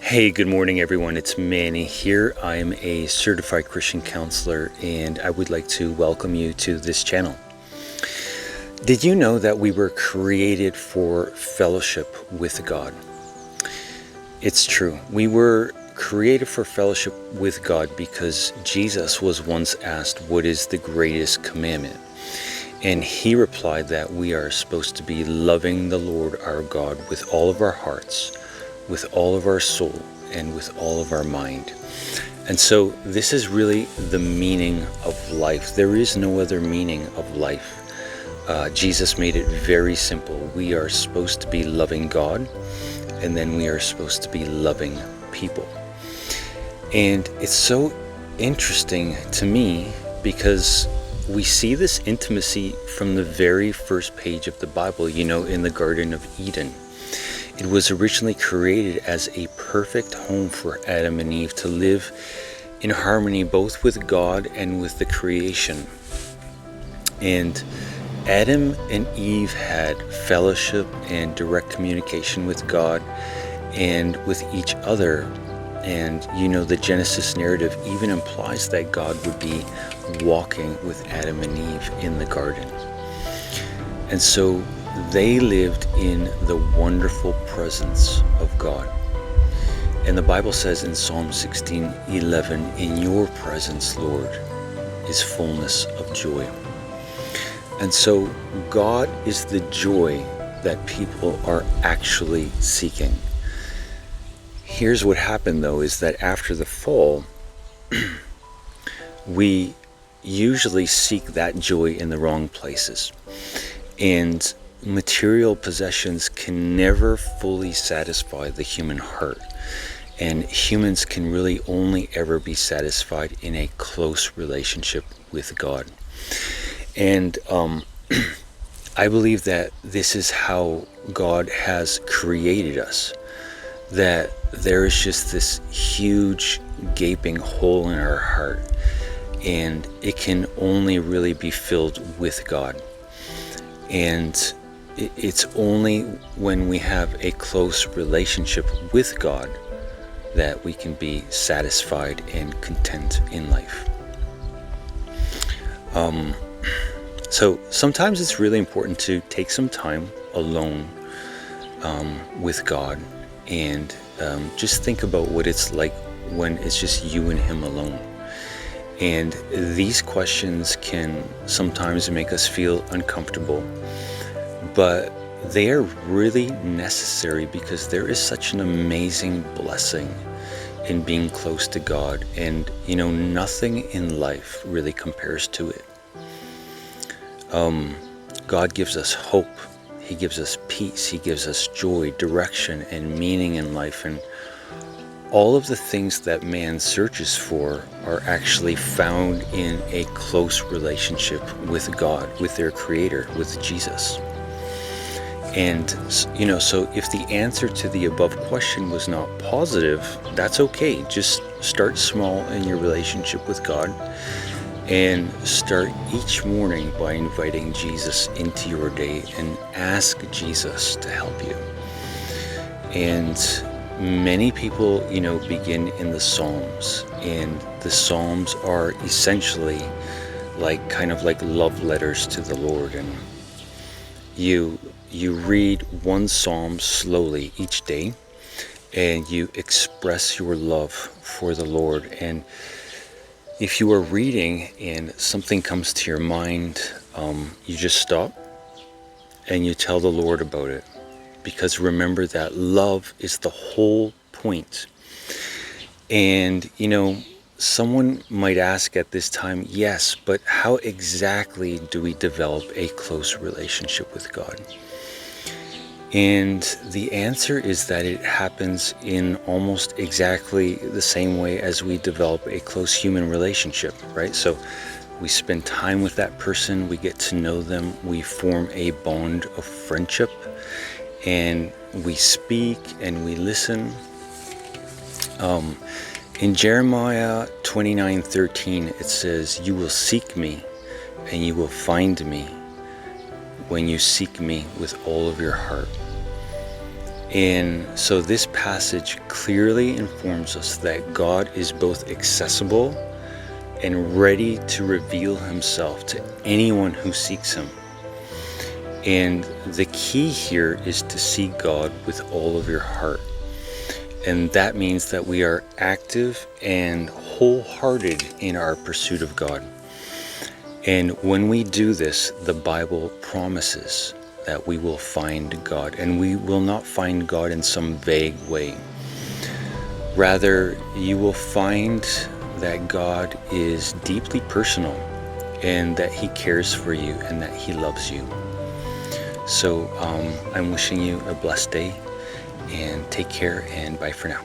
Hey, good morning, everyone. It's Manny here. I am a certified Christian counselor, and I would like to welcome you to this channel. Did you know that we were created for fellowship with God? It's true. We were created for fellowship with God because Jesus was once asked, "What is the greatest commandment?" And he replied that we are supposed to be loving the Lord our God with all of our hearts, with all of our soul, and with all of our mind. And so this is really the meaning of life. There is no other meaning of life. Jesus made it very simple. We are supposed to be loving God, and then we are supposed to be loving people. And it's so interesting to me because we see this intimacy from the very first page of the Bible, in the Garden of Eden. It was originally created as a perfect home for Adam and Eve to live in harmony both with God and with the creation. And Adam and Eve had fellowship and direct communication with God and with each other. And the Genesis narrative even implies that God would be walking with Adam and Eve in the garden. And so they lived in the wonderful presence of God. And the Bible says in Psalm 16:11, "In your presence, Lord, is fullness of joy." And so God is the joy that people are actually seeking. Here's what happened, though, is that after the fall, we usually seek that joy in the wrong places. And material possessions can never fully satisfy the human heart. And humans can really only ever be satisfied in a close relationship with God. And I believe that this is how God has created us. That there is just this huge gaping hole in our heart. And it can only really be filled with God. And it's only when we have a close relationship with God that we can be satisfied and content in life. So sometimes it's really important to take some time alone with God and just think about what it's like when it's just you and Him alone. And these questions can sometimes make us feel uncomfortable, but they are really necessary because there is such an amazing blessing in being close to God. And, nothing in life really compares to it. God gives us hope. He gives us peace. He gives us joy, direction, and meaning in life. And all of the things that man searches for are actually found in a close relationship with God, with their Creator, with Jesus. And, so if the answer to the above question was not positive, that's okay. Just start small in your relationship with God and start each morning by inviting Jesus into your day and ask Jesus to help you. And many people, begin in the Psalms, and the Psalms are essentially kind of like love letters to the Lord. And you read one Psalm slowly each day, and you express your love for the Lord. And if you are reading and something comes to your mind, you just stop and you tell the Lord about it. Because remember that love is the whole point. And, someone might ask at this time, yes, but how exactly do we develop a close relationship with God? And the answer is that it happens in almost exactly the same way as we develop a close human relationship, right? So we spend time with that person, we get to know them, we form a bond of friendship, and we speak and we listen. In Jeremiah 29:13, it says, "You will seek me and you will find me when you seek me with all of your heart." And so this passage clearly informs us that God is both accessible and ready to reveal himself to anyone who seeks him. And the key here is to seek God with all of your heart. And that means that we are active and wholehearted in our pursuit of God. And when we do this, the Bible promises that we will find God, and we will not find God in some vague way. Rather, you will find that God is deeply personal and that he cares for you and that he loves you. So I'm wishing you a blessed day, and take care, and bye for now.